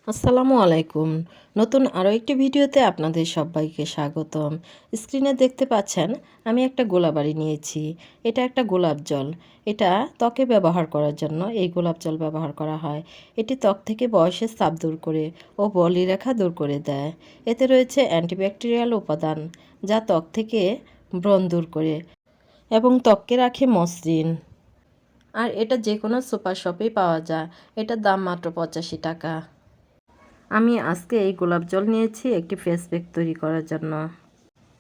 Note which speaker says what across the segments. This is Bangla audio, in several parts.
Speaker 1: আসসালামু আলাইকুম। নতুন আরও একটি ভিডিওতে আপনাদের সবাইকে স্বাগতম। স্ক্রিনে দেখতে পাচ্ছেন আমি একটা গোলাবাড়ি নিয়েছি। এটা একটা গোলাপ জল। এটা ত্বকে ব্যবহার করার জন্য এই গোলাপ জল ব্যবহার করা হয়। এটি ত্বক থেকে বয়সের ছাপ দূর করে ও বলিরেখা দূর করে দেয়। এতে রয়েছে অ্যান্টিব্যাকটেরিয়াল উপাদান যা ত্বক থেকে ব্রণ দূর করে এবং ত্বককে রাখে মসৃণ। আর এটা যে কোনো সুপার শপেই পাওয়া যায়। এটার দাম মাত্র 85 টাকা। আমি আজকে এই গোলাপ জল নিয়েছি একটি ফেস প্যাক তৈরি করার জন্য।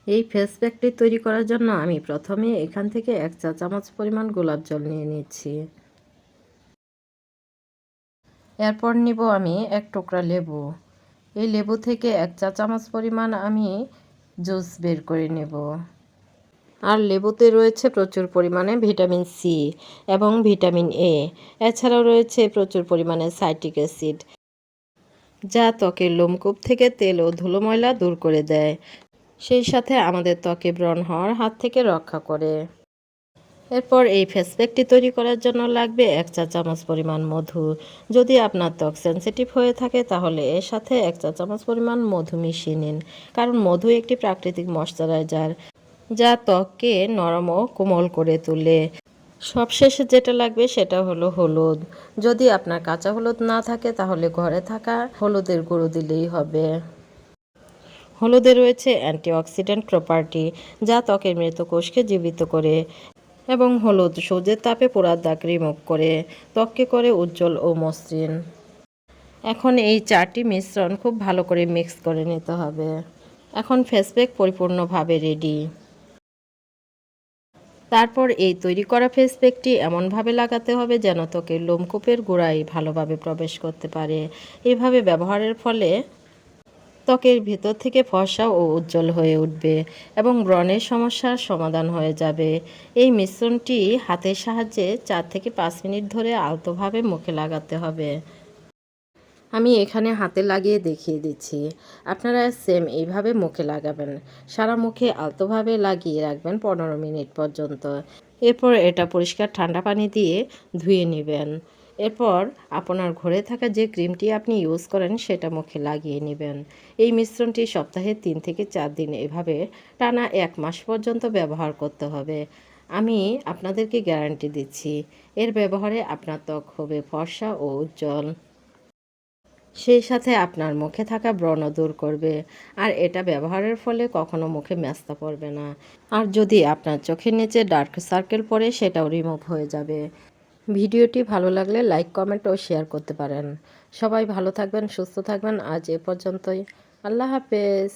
Speaker 1: এই ফেস প্যাকটি তৈরি করার জন্য আমি প্রথমে এখান থেকে 1 চা চামচ পরিমাণ গোলাপ জল নিয়ে নিচ্ছি। এরপর নিব আমি 1 টুকরা লেবু। এই লেবু থেকে 1 চা চামচ পরিমাণ আমি জুস বের করে নেব। আর লেবুতে রয়েছে প্রচুর পরিমাণে ভিটামিন সি এবং ভিটামিন এ। এছাড়াও রয়েছে প্রচুর পরিমাণে সাইট্রিক অ্যাসিড যা ত্বকের লোমকূপ থেকে তেল ও ধুলো ময়লা দূর করে দেয়। সেই সাথে আমাদের ত্বকে ব্রণ হওয়ার হাত থেকে রক্ষা করে। এরপর এই ফেস প্যাকটি তৈরি করার জন্য লাগবে 1 চা চামচ পরিমাণ মধু। যদি আপনার ত্বক সেনসিটিভ হয়ে থাকে তাহলে এর সাথে 1 চা চামচ পরিমাণ মধু মিশিয়ে নিন, কারণ মধু একটি প্রাকৃতিক ময়শ্চারাইজার যা ত্বককে নরম ও কোমল করে তোলে। সবশেষে যেটা লাগবে সেটা হলো হলুদ। যদি আপনার কাঁচা হলুদ না থাকে তাহলে ঘরে থাকা হলুদের গুঁড়ো দিলেই হবে। হলুদে রয়েছে অ্যান্টিঅক্সিডেন্ট প্রপার্টি যা ত্বকের মৃত কোষকে জীবিত করে এবং হলুদ সূর্যের তাপে পোড়ার দাগ রিমুভ করে ত্বককে করে উজ্জ্বল ও মসৃণ। এখন এই চারটি মিশ্রণ খুব ভালো করে মিক্স করে নিতে হবে। এখন ফেস প্যাক পরিপূর্ণভাবে রেডি। তারপর এই তৈরি করা ফেস প্যাকটি এমনভাবে লাগাতে হবে যেন ত্বকের লোমকূপের গোড়ায় ভালোভাবে প্রবেশ করতে পারে। এভাবে ব্যবহারের ফলে ত্বকের ভিতর থেকে ফর্সা ও উজ্জ্বল হয়ে উঠবে এবং ব্রণের সমস্যার সমাধান হয়ে যাবে। এই মিশ্রণটি হাতের সাহায্যে 4 থেকে 5 মিনিট ধরে আলতোভাবে মুখে লাগাতে হবে। আমি এখানে হাতে লাগিয়ে দেখিয়ে দিচ্ছি। আপনারা সেম এইভাবে মুখে লাগাবেন। সারা মুখে আলতোভাবে লাগিয়ে রাখবেন 15 মিনিট পর্যন্ত। এরপর এটা পরিষ্কার ঠান্ডা পানি দিয়ে ধুয়ে নেবেন। এরপর আপনার ঘরে থাকা যে ক্রিমটি আপনি ইউজ করেন সেটা মুখে লাগিয়ে নেবেন। এই মিশ্রণটি সপ্তাহে 3 থেকে 4 দিন এভাবে টানা 1 মাস পর্যন্ত ব্যবহার করতে হবে। আমি আপনাদেরকে গ্যারান্টি দিচ্ছি এর ব্যবহারে আপনার ত্বক হবে ফর্সা ও উজ্জ্বল। সেই সাথে আপনার মুখে থাকা ব্রণ দূর করবে। আর এটা ব্যবহারের ফলে কখনো মুখে মেস্তা পড়বে না। আর যদি আপনার চোখের নিচে ডার্ক সার্কেল পড়ে সেটাও রিমুভ হয়ে যাবে। ভিডিওটি ভালো লাগলে লাইক, কমেন্ট ও শেয়ার করতে পারেন। সবাই ভালো থাকবেন, সুস্থ থাকবেন। আজ এ পর্যন্তই। আল্লাহ হাফেজ।